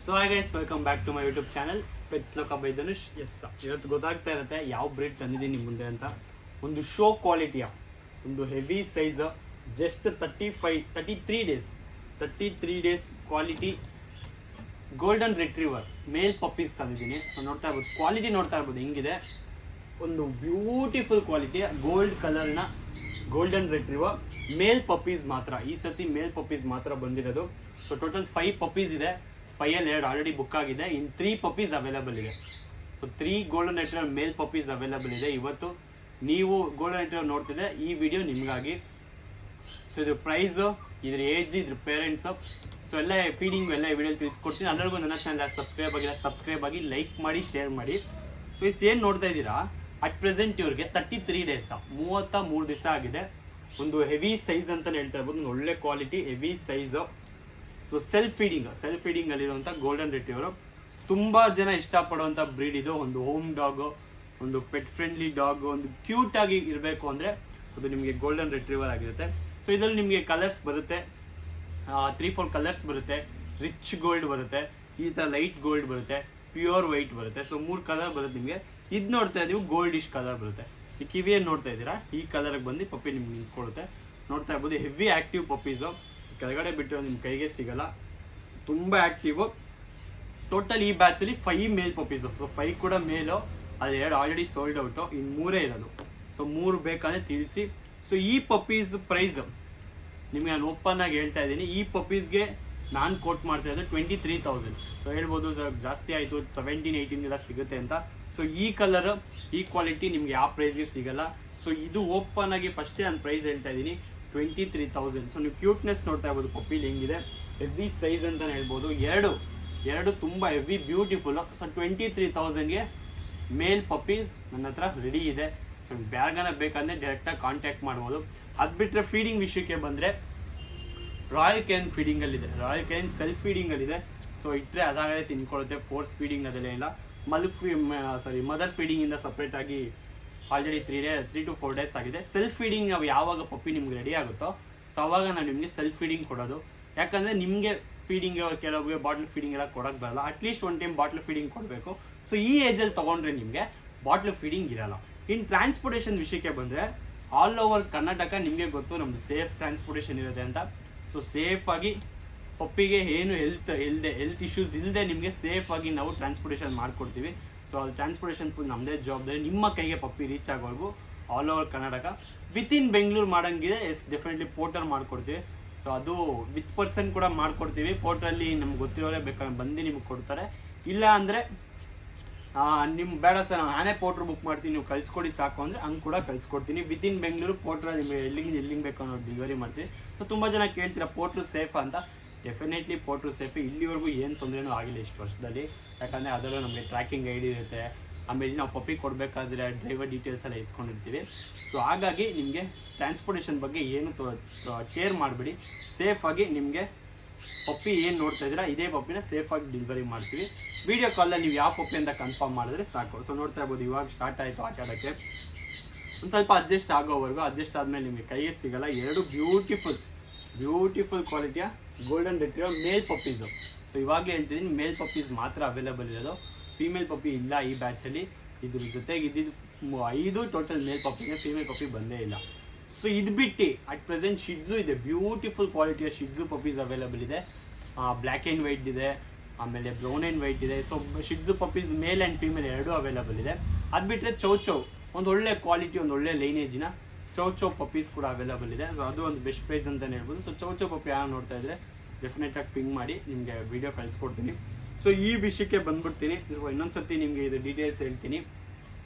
So hi guys, welcome back to my YouTube channel pets Loka by Dhanush. ಇವತ್ತು ಗೊತ್ತಾಗ್ತಾ ಇರುತ್ತೆ ಯಾವ ಬ್ರೀಡ್ ತಂದಿದ್ದೀನಿ ನಿಮ್ಮ ಮುಂದೆ ಅಂತ. ಒಂದು ಶೋ ಕ್ವಾಲಿಟಿಯ ಒಂದು heavy size, just 33 days quality golden retriever male puppies ತಂದಿದ್ದೀನಿ. ನೋಡ್ತಾ ಇರ್ಬೋದು, ಕ್ವಾಲಿಟಿ ನೋಡ್ತಾ ಇರ್ಬೋದು ಹೆಂಗಿದೆ. ಒಂದು ಬ್ಯೂಟಿಫುಲ್ ಕ್ವಾಲಿಟಿಯ ಗೋಲ್ಡ್ ಕಲರ್ನ ಗೋಲ್ಡನ್ ರಿಟ್ರೀವರ್ ಮೇಲ್ ಪಪ್ಪೀಸ್ ಮಾತ್ರ. ಈ ಸತಿ ಮೇಲ್ ಪಪ್ಪೀಸ್ ಮಾತ್ರ ಬಂದಿರೋದು. ಸೊ ಟೋಟಲ್ 5 ಪಪ್ಪೀಸ್ ಇದೆ. 5 ಆಲ್ರೆಡಿ ಬುಕ್ ಆಗಿದೆ. ಇನ್ನು 3 ಪಪ್ಪೀಸ್ ಅವೈಲೇಬಲ್ ಇದೆ. So 3 golden retriever male puppies available ಇದೆ. ಇವತ್ತು ನೀವು ಗೋಲ್ಡನ್ ರಿಟ್ರೀವರ್ ನೋಡ್ತಿದ್ದೆ, ಈ ವಿಡಿಯೋ ನಿಮಗಾಗಿ. ಸೊ ಇದ್ರ ಪ್ರೈಸು, ಇದ್ರ ಏಜ್, ಇದ್ರ ಪೇರೆಂಟ್ಸು, ಸೊ ಎಲ್ಲ ಫೀಡಿಂಗ್ ಎಲ್ಲ ವಿಡಿಯೋಲಿ ತಿಳಿಸ್ಕೊಡ್ತೀನಿ. ಎಲ್ಲರಿಗೂ ನನ್ನ ಚಾನಲ್ ಸಬ್ಸ್ಕ್ರೈಬ್ ಆಗಿ ಲೈಕ್ ಮಾಡಿ, ಶೇರ್ ಮಾಡಿ. ಸೊ ಇಸ್ ಏನು ನೋಡ್ತಾ ಇದ್ದೀರಾ, ಅಟ್ ಪ್ರೆಸೆಂಟ್ ಇವ್ರಿಗೆ 33 ಡೇಸ್, 33 ದಿವಸ ಆಗಿದೆ. ಒಂದು ಹೆವಿ ಸೈಜ್ ಅಂತಲೇ ಹೇಳ್ತಾ ಇರ್ಬೋದು. ಒಂದು ಒಳ್ಳೆ quality heavy size. So self feeding ಅಲ್ಲಿರುವಂಥ ಗೋಲ್ಡನ್ ರಿಟ್ರೀವರ್ ತುಂಬ ಜನ ಇಷ್ಟಪಡುವಂಥ ಬ್ರೀಡ್ ಇದು. ಒಂದು ಹೋಮ್ ಡಾಗು, ಒಂದು ಪೆಟ್ ಫ್ರೆಂಡ್ಲಿ ಡಾಗ್, ಒಂದು ಕ್ಯೂಟ್ ಆಗಿ ಇರಬೇಕು ಅಂದರೆ ಅದು ನಿಮಗೆ ಗೋಲ್ಡನ್ ರಿಟ್ರೀವರ್ ಆಗಿರುತ್ತೆ. ಸೊ ಇದರಲ್ಲಿ ನಿಮಗೆ ಕಲರ್ಸ್ ಬರುತ್ತೆ, 3-4 ಕಲರ್ಸ್ ಬರುತ್ತೆ. ರಿಚ್ ಗೋಲ್ಡ್ ಬರುತ್ತೆ, ಈ ಥರ ಲೈಟ್ ಗೋಲ್ಡ್ ಬರುತ್ತೆ, ಪ್ಯೂರ್ ವೈಟ್ ಬರುತ್ತೆ. ಸೊ 3 ಕಲರ್ ಬರುತ್ತೆ ನಿಮಗೆ. ಇದು ನೋಡ್ತಾ ಇದ್ದೀವಿ ಗೋಲ್ಡಿಶ್ ಕಲರ್ ಬರುತ್ತೆ. ಈ ಕಿವಿಯನ್ನು ನೋಡ್ತಾ ಇದ್ದೀರಾ, ಈ ಕಲರ್ಗೆ ಬಂದು ಪಪ್ಪಿ ನಿಮ್ಗೆ ನಿಂತ್ಕೊಳ್ಳುತ್ತೆ. ನೋಡ್ತಾ ಇರ್ಬೋದು, ಹೆವಿ ಆ್ಯಕ್ಟಿವ್ ಪಪ್ಪೀಸು. ಕೆಳಗಡೆ ಬಿಟ್ಟು ನಿಮ್ಮ ಕೈಗೆ ಸಿಗಲ್ಲ, ತುಂಬ ಆ್ಯಕ್ಟಿವು. ಟೋಟಲ್ ಈ ಬ್ಯಾಚಲ್ಲಿ 5 ಮೇಲ್ ಪಪ್ಪೀಸು. ಸೊ 5 ಕೂಡ ಮೇಲು, ಅದು 2 ಆಲ್ರೆಡಿ ಸೋಲ್ಡ್ ಔಟು, ಇನ್ನು 3 ಇರೋದು. ಸೊ 3 ಬೇಕಾದರೆ ತಿಳಿಸಿ. ಸೊ ಈ ಪಪ್ಪೀಸ್ ಪ್ರೈಸ್ ನಿಮಗೆ ನಾನು ಓಪನ್ ಆಗಿ ಹೇಳ್ತಾ ಇದ್ದೀನಿ. ಈ ಪಪ್ಪೀಸ್ಗೆ ನಾನು ಕೋಟ್ ಮಾಡ್ತಾ ಇದ್ದೆ 23,000. ಸೊ ಹೇಳ್ಬೋದು ಸರ್ ಜಾಸ್ತಿ ಆಯಿತು, 17-18 ಸಿಗುತ್ತೆ ಅಂತ. ಸೊ ಈ ಕಲರ್, ಈ ಕ್ವಾಲಿಟಿ ನಿಮ್ಗೆ ಯಾವ ಪ್ರೈಸ್ಗೆ ಸಿಗಲ್ಲ. ಸೊ ಇದು ಓಪನ್ ಆಗಿ ಫಸ್ಟೇ ನಾನು ಪ್ರೈಸ್ ಹೇಳ್ತಾ ಇದ್ದೀನಿ, 23,000. ಸೊ ನೀವು ಕ್ಯೂಟ್ನೆಸ್ ನೋಡ್ತಾ ಇರ್ಬೋದು ಪಪ್ಪೀಲಿ ಹೆಂಗಿದೆ, ಹೆವಿ ಸೈಜ್ ಅಂತಲೇ ಹೇಳ್ಬೋದು. ಎರಡು ತುಂಬ ಹೆವಿ ಬ್ಯೂಟಿಫುಲ್ಲು. ಸೊ 23,000ಗೆ ಮೇಲ್ ಪಪ್ಪೀಸ್ ನನ್ನ ಹತ್ರ ರೆಡಿ ಇದೆ. ಬ್ಯಾರ್ಗನ ಬೇಕಂದರೆ ಡೈರೆಕ್ಟಾಗಿ ಕಾಂಟ್ಯಾಕ್ಟ್ ಮಾಡ್ಬೋದು. ಅದು ಬಿಟ್ಟರೆ ಫೀಡಿಂಗ್ ವಿಷಯಕ್ಕೆ ಬಂದರೆ ರಾಯಲ್ ಕ್ಯಾನ್ ಫೀಡಿಂಗಲ್ಲಿದೆ, ರಾಯಲ್ ಕ್ಯಾನ್ ಸೆಲ್ಫ್ ಫೀಡಿಂಗಲ್ಲಿದೆ. ಸೊ ಇಟ್ಟರೆ ಅದಾಗದೆ ತಿನ್ಕೊಳ್ಳುತ್ತೆ, ಫೋರ್ಸ್ ಫೀಡಿಂಗ್ ಅದೆಲ್ಲ ಇಲ್ಲ. ಮದರ್ ಫೀಡಿಂಗಿಂದ ಸಪ್ರೇಟಾಗಿ ಆಲ್ರೆಡಿ 3 to 4 ಡೇಸ್ ಆಗಿದೆ. ಸೆಲ್ಫ್ ಫೀಡಿಂಗ್ ನಾವು ಯಾವಾಗ ಪಪ್ಪಿ ನಿಮ್ಗೆ ರೆಡಿ ಆಗುತ್ತೋ ಸೊ ಅವಾಗ ನಾನು ನಿಮಗೆ ಸೆಲ್ಫ್ ಫೀಡಿಂಗ್ ಕೊಡೋದು. ಯಾಕಂದರೆ ನಿಮಗೆ ಫೀಡಿಂಗ್ ಕೆಲವೊಬ್ಬರಿಗೆ ಬಾಟ್ಲ್ ಫೀಡಿಂಗ್ ಎಲ್ಲ ಕೊಡೋಕ್ಕೆ ಬರಲ್ಲ. ಅಟ್ಲೀಸ್ಟ್ 1 ಟೈಮ್ ಬಾಟ್ಲ್ ಫೀಡಿಂಗ್ ಕೊಡಬೇಕು. ಸೊ ಈ ಏಜಲ್ಲಿ ತೊಗೊಂಡ್ರೆ ನಿಮಗೆ ಬಾಟ್ಲ್ ಫೀಡಿಂಗ್ ಇರಲ್ಲ. ಇನ್ನು ಟ್ರಾನ್ಸ್ಪೋರ್ಟೇಷನ್ ವಿಷಯಕ್ಕೆ ಬಂದರೆ ಆಲ್ ಓವರ್ ಕರ್ನಾಟಕ ನಿಮಗೆ ಗೊತ್ತು ನಮ್ಮದು ಸೇಫ್ ಟ್ರಾನ್ಸ್ಪೋರ್ಟೇಷನ್ ಇರುತ್ತೆ ಅಂತ. ಸೊ ಸೇಫಾಗಿ ಪಪ್ಪಿಗೆ ಏನು ಹೆಲ್ತ್ ಇಶ್ಯೂಸ್ ಇಲ್ಲದೆ ನಿಮಗೆ ಸೇಫಾಗಿ ನಾವು ಟ್ರಾನ್ಸ್ಪೋರ್ಟೇಷನ್ ಮಾಡಿಕೊಡ್ತೀವಿ. ಸೊ ಅದು ಟ್ರಾನ್ಸ್ಪೋರ್ಟೇಷನ್ ಫುಲ್ ನಮ್ಮದೇ ಜವಾಬ್ದಾರಿ. ನಿಮ್ಮ ಕೈಗೆ ಪಪ್ಪಿ ರೀಚ್ ಆಗೋವರೆಗೂ all over Karnataka. Within Bengaluru ಮಾಡೋಂಗಿದೆ, ಪೋರ್ಟರ್ ಮಾಡಿಕೊಡ್ತೀವಿ. ಸೊ ಅದು ವಿತ್ ಪರ್ಸನ್ ಕೂಡ ಮಾಡಿಕೊಡ್ತೀವಿ. ಪೋರ್ಟ್ರಲ್ಲಿ ನಮ್ಗೆ ಗೊತ್ತಿರೋರೇ ಬೇಕಾದ್ರೆ ಬಂದು ನಿಮ್ಗೆ ಕೊಡ್ತಾರೆ. ಇಲ್ಲ ಅಂದರೆ ನಿಮ್ಮ ಬೇಡ ಸರ್ ನಾನೇ ಪೋಟ್ರ್ ಬುಕ್ ಮಾಡ್ತೀನಿ, ನೀವು ಕಳಿಸ್ಕೊಡಿ ಸಾಕು ಅಂದರೆ ಹಂಗೆ ಕೂಡ ಕಳಿಸ್ಕೊಡ್ತೀನಿ. ವಿತಿನ್ ಬೆಂಗಳೂರು ಪೋಟ್ರ ನಿಮಗೆ ಎಲ್ಲಿಗೆ ಬೇಕು ಅನ್ನೋದು ಡೆಲಿವರಿ ಮಾಡ್ತೀವಿ. ಸೊ ತುಂಬ ಜನ ಕೇಳ್ತೀರಾ ಪೋಟ್ರು ಸೇಫಾ ಅಂತ. Definitely porter safe. ಇಲ್ಲಿವರೆಗೂ ಏನು ತೊಂದರೆನೂ ಆಗಿಲ್ಲ ಇಷ್ಟು ವರ್ಷದಲ್ಲಿ. ಯಾಕಂದರೆ ಅದರಲ್ಲೂ ನಮಗೆ ಟ್ರ್ಯಾಕಿಂಗ್ ಐಡಿ ಇರುತ್ತೆ. ಆಮೇಲೆ ನಾವು ಪಪ್ಪಿ ಕೊಡಬೇಕಾದ್ರೆ ಡ್ರೈವರ್ ಡೀಟೇಲ್ಸ್ ಎಲ್ಲ ಇಸ್ಕೊಂಡಿರ್ತೀವಿ. ಸೊ ಹಾಗಾಗಿ ನಿಮಗೆ ಟ್ರಾನ್ಸ್ಪೋರ್ಟೇಷನ್ ಬಗ್ಗೆ ಏನು ಕೇರ್ ಮಾಡಿಬಿಡಿ. ಸೇಫಾಗಿ ನಿಮಗೆ ಪಪ್ಪಿ ಏನು ನೋಡ್ತಾ ಇದ್ದೀರಾ ಇದೇ ಪಪ್ಪಿನ ಸೇಫಾಗಿ ಡೆಲಿವರಿ ಮಾಡ್ತೀವಿ. ವೀಡಿಯೋ ಕಾಲಲ್ಲಿ ನೀವು ಯಾವ ಪಪ್ಪಿ ಅಂತ ಕನ್ಫರ್ಮ್ ಮಾಡಿದ್ರೆ ಸಾಕು. ಸೊ ನೋಡ್ತಾ ಇರ್ಬೋದು, ಇವಾಗ ಸ್ಟಾರ್ಟ್ ಆಯಿತು ಆಟ ಆಡೋಕ್ಕೆ. ಒಂದು ಸ್ವಲ್ಪ ಅಡ್ಜಸ್ಟ್ ಆಗೋವರೆಗೂ, ಅಡ್ಜಸ್ಟ್ ಆದಮೇಲೆ ನಿಮಗೆ ಕೈಗೆ ಸಿಗಲ್ಲ. 2 ಬ್ಯೂಟಿಫುಲ್ ಕ್ವಾಲಿಟಿಯ ಗೋಲ್ಡನ್ ರಿಟ್ರೀವರ್ ಮೇಲ್ ಪಪ್ಪೀಸು. ಸೊ ಇವಾಗಲೇ ಹೇಳ್ತಿದ್ದೀನಿ, ಮೇಲ್ ಪಪ್ಪೀಸ್ ಮಾತ್ರ ಅವೈಲೇಬಲ್ ಇರೋದು, ಫೀಮೇಲ್ ಪಪ್ಪಿ ಇಲ್ಲ ಈ ಬ್ಯಾಚಲ್ಲಿ. ಇದ್ರ ಜೊತೆಗೆ ಇದ್ದಿದ್ದು 5 ಟೋಟಲ್ ಮೇಲ್ ಪಪ್ಪಿಗೆ, ಫೀಮೇಲ್ ಪಪ್ಪಿ ಬಂದೇ ಇಲ್ಲ. ಸೊ ಇದು ಬಿಟ್ಟು ಅಟ್ ಪ್ರೆಸೆಂಟ್ ಶಿಡ್ಜು ಇದೆ, ಬ್ಯೂಟಿಫುಲ್ ಕ್ವಾಲಿಟಿಯ ಶಿಡ್ಜು ಪಪ್ಪೀಸ್ ಅವೈಲೇಬಲ್ ಇದೆ. ಬ್ಲ್ಯಾಕ್ ಆ್ಯಂಡ್ ವೈಟ್ ಇದೆ, ಆಮೇಲೆ ಬ್ರೌನ್ ಆ್ಯಂಡ್ ವೈಟ್ ಇದೆ. So shih tzu puppies male and female 2 available ಇದೆ. ಅದು ಬಿಟ್ಟರೆ ಚೌ ಒಂದು ಒಳ್ಳೆ ಕ್ವಾಲಿಟಿ, ಒಂದು ಒಳ್ಳೆ ಲೈನೇಜಿನ ಚೌ ಪಪ್ಪೀಸ್ ಕೂಡ ಅವೈಲೇಬಲ್ ಇದೆ. ಸೊ ಅದು ಒಂದು ಬೆಸ್ಟ್ ಪ್ರೈಸ್ ಅಂತಲೇ ಹೇಳ್ಬೋದು. ಸೊ ಚೌ ಪಪ್ಪಿ ಯಾರು ನೋಡ್ತಾ ಇದ್ದರೆ ಡೆಫಿನೆಟಾಗಿ ಪಿಂಗ್ ಮಾಡಿ ನಿಮಗೆ ವೀಡಿಯೋ ಕಳಿಸ್ಕೊಡ್ತೀನಿ. ಸೊ ಈ ವಿಷಯಕ್ಕೆ ಬಂದ್ಬಿಡ್ತೀನಿ. ಇನ್ನೊಂದು ಸರ್ತಿ ನಿಮಗೆ ಇದು ಡೀಟೇಲ್ಸ್ ಹೇಳ್ತೀನಿ.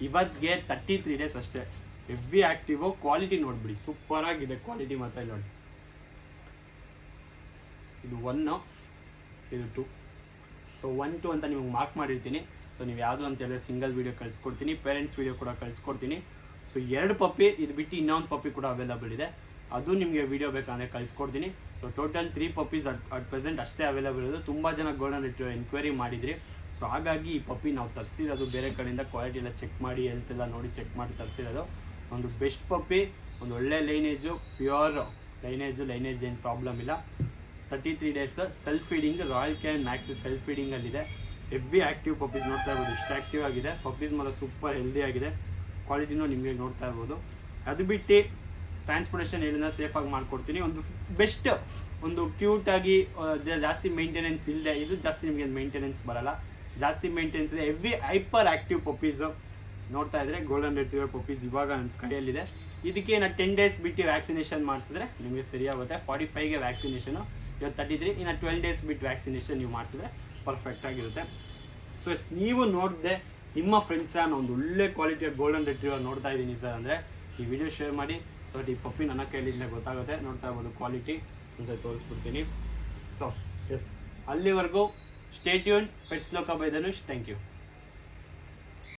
ಇವತ್ತಿಗೆ 33 ಡೇಸ್ ಅಷ್ಟೇ. ಹೆವಿ ಆ್ಯಕ್ಟಿವು, ಕ್ವಾಲಿಟಿ ನೋಡಿಬಿಡಿ, ಸೂಪರಾಗಿದೆ ಕ್ವಾಲಿಟಿ ಮಾತ್ರ. ಇಲ್ಲಿ ನೋಡಿ, ಇದು 1, ಇದು 2. ಸೊ 1, 2 ಅಂತ ನಿಮಗೆ ಮಾರ್ಕ್ ಮಾಡಿರ್ತೀನಿ. ಸೊ ನೀವು ಯಾವುದು ಅಂತ ಹೇಳಿದ್ರೆ ಸಿಂಗಲ್ ವೀಡಿಯೋ ಕಳಿಸ್ಕೊಡ್ತೀನಿ, ಪೇರೆಂಟ್ಸ್ ವೀಡಿಯೋ ಕೂಡ ಕಳಿಸ್ಕೊಡ್ತೀನಿ. ಸೊ 2 ಪಪ್ಪಿ, ಇದು ಬಿಟ್ಟು ಇನ್ನೊಂದು ಪಪ್ಪಿ ಕೂಡ ಅವೈಲೇಬಲ್ ಇದೆ, ಅದು ನಿಮಗೆ ವೀಡಿಯೋ ಬೇಕಂದರೆ ಕಳಿಸ್ಕೊಡ್ತೀನಿ. So total 3 puppies at present ಅಷ್ಟೇ ಅವೈಲೇಬಲ್ ಇರೋದು. ತುಂಬ ಜನ ಗೋಲ್ಡನ್ ರಿಟ್ರೀವರ್ ಎನ್ಕ್ವೈರಿ ಮಾಡಿದ್ರಿ. ಸೊ ಹಾಗಾಗಿ ಈ ಪಪ್ಪಿ ನಾವು ತರಿಸಿರೋದು ಬೇರೆ ಕಡೆಯಿಂದ, ಕ್ವಾಲಿಟಿ ಎಲ್ಲ ಚೆಕ್ ಮಾಡಿ, ಹೆಲ್ತ್ ಎಲ್ಲ ನೋಡಿ ಚೆಕ್ ಮಾಡಿ ತರಿಸಿರೋದು. ಒಂದು ಬೆಸ್ಟ್ ಪಪ್ಪಿ, ಒಂದು ಒಳ್ಳೆ ಲೈನೇಜು, ಪ್ಯೂರ್ ಲೈನೇಜ್ ಏನು ಪ್ರಾಬ್ಲಮ್ ಇಲ್ಲ. 33 days self feeding, Royal can max self ಫೀಡಿಂಗಲ್ಲಿದೆ. ಹೆವಿ ಆ್ಯಕ್ಟಿವ್ ಪಪ್ಪೀಸ್ ನೋಡ್ತಾ ಇರ್ಬೋದು, ಇಷ್ಟು ಆ್ಯಕ್ಟಿವ್ ಆಗಿದೆ ಪಪ್ಪೀಸ್. ಮಾತ್ರ ಸೂಪರ್ ಹೆಲ್ದಿ ಆಗಿದೆ, ಕ್ವಾಲಿಟಿನೂ ನಿಮಗೆ ನೋಡ್ತಾ ಇರ್ಬೋದು. ಅದು ಬಿಟ್ಟು ಟ್ರಾನ್ಸ್ಪೋರ್ಟೇಷನ್ ಏನಿಲ್ಲ ಸೇಫಾಗಿ ಮಾಡಿಕೊಡ್ತೀನಿ. ಒಂದು ಬೆಸ್ಟ್, ಒಂದು ಕ್ಯೂಟಾಗಿ ಜಾಸ್ತಿ ಮೇಂಟೆನೆನ್ಸ್ ಇಲ್ಲದೆ, ಇದು ಜಾಸ್ತಿ ನಿಮಗೆ ಮೇಂಟೆನೆನ್ಸ್ ಬರಲ್ಲ, ಜಾಸ್ತಿ ಮೇಂಟೆನೆನ್ಸ್ ಇದೆ. ಹೆವಿ ಹೈಪರ್ ಆ್ಯಕ್ಟಿವ್ ಪಪ್ಪೀಸು ನೋಡ್ತಾ ಇದ್ರೆ ಗೋಲ್ಡನ್ ರಿಟ್ರೀವರ್ ಪಪ್ಪೀಸ್ ಇವಾಗ ನನ್ನ ಕೈಯಲ್ಲಿದೆ. ಇದಕ್ಕೆ ನಾನು 10 ಡೇಸ್ ಬಿಟ್ಟು ವ್ಯಾಕ್ಸಿನೇಷನ್ ಮಾಡಿಸಿದ್ರೆ ನಿಮಗೆ ಸರಿಯಾಗುತ್ತೆ. 45ಗೆ ವ್ಯಾಕ್ಸಿನೇಷನು, ಇವತ್ತು 33, ಇನ್ನು 12 ಡೇಸ್ ಬಿಟ್ಟು ವ್ಯಾಕ್ಸಿನೇಷನ್ ನೀವು ಮಾಡಿಸಿದ್ರೆ ಪರ್ಫೆಕ್ಟಾಗಿರುತ್ತೆ. ಸೊ ನೀವು ನೋಡಿದೆ ನಿಮ್ಮ ಫ್ರೆಂಡ್ಸ್ ನಾನು ಒಂದು ಒಳ್ಳೆ ಕ್ವಾಲಿಟಿಯ ಗೋಲ್ಡನ್ ರಿಟ್ರೀವರ್ ನೋಡ್ತಾ ಇದ್ದೀನಿ ಸರ್ ಅಂದರೆ ಈ ವಿಡಿಯೋ ಶೇರ್ ಮಾಡಿ. ಸೊ ಈ ಪಪ್ಪಿ ನನ್ನ ಕೈಲಿಂದ ಗೊತ್ತಾಗುತ್ತೆ. ನೋಡ್ತಾ ಇರ್ಬೋದು ಕ್ವಾಲಿಟಿ, ಒಂದ್ಸರಿ ತೋರಿಸ್ಬಿಡ್ತೀನಿ. ಸೊ ಎಸ್, ಅಲ್ಲಿವರೆಗೂ stay tune. Pets Loka by Dhanush. Thank you.